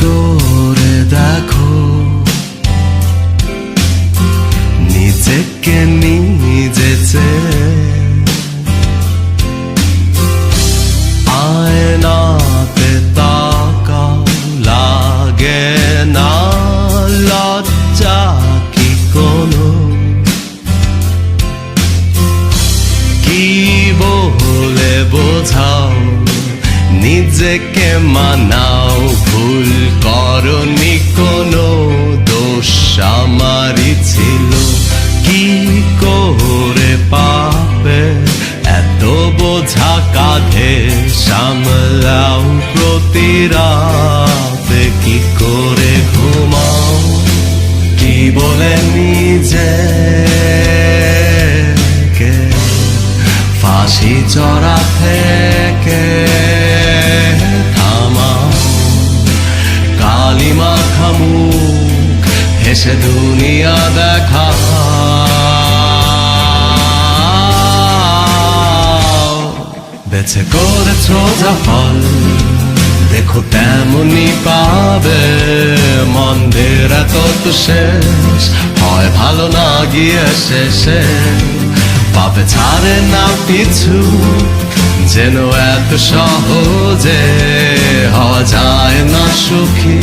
করে দেখো নিজেকে নিজেছে আয়নাতে তাকাও লাগে না লজ্জা কি কোনো কি বলে বোঝাও নিজেকে মানাও ভুল করনি কোনো দোষ আমারই ছিল কি করে পাবে এত বোঝা কাঁধে সামলাও প্রতি রাতে কি করে ঘুমাও কি বলে নিজেকে ফাঁসি চড়া থেকে থামাও কালি মাখা মুখ হেসে দুনিয়া দেখা বেছে করেছো যা ফল দেখো তেমনি পাবে মন্দের এত তো শেষ হয় ভালো না গিয়ে শেষে পাবে ছাড়ে না পিছু যেন এত সহজে হওয়া যায় না সুখী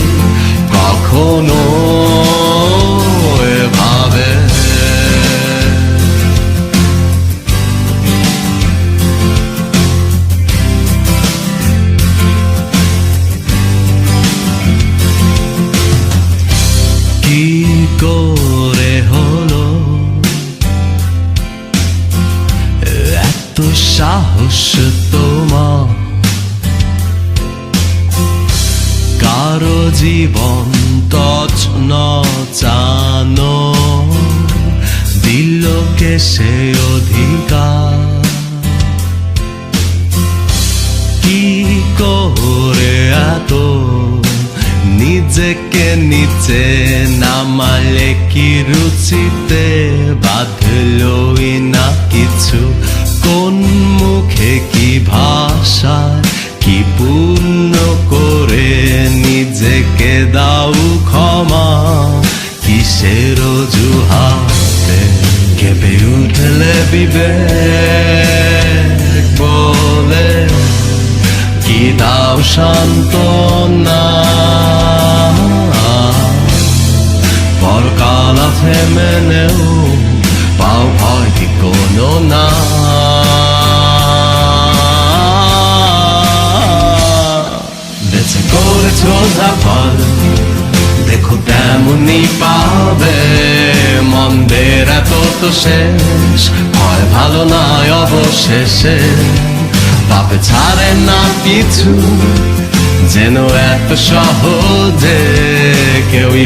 কখনো এভাবে কি করে হলো এত সাহস তোমার কারো জীবন তছনছানো দিলকে সে অধিকার কি করে এত নিজেকে নিচে নামালে কি রুচিতে বাঁধলই না কিছু কোন মুখে কি ভাষায় কি পূর্ণ করে নিজেকে দাও ক্ষমা কিসের অজুহাতে কেঁপে উঠলে বিবেক বলে কি দাও সান্ত্বনা পরকাল আছে মেনেও পাও ভয় কি কোনো না বেছে করেছো যা ফল দেখো তেমনি পাবে মন্দের এত তো শেষ হয় ভালো নয় অবশেষে পাবে ছাড়ে না কিছু যেন এত সহজে কেউই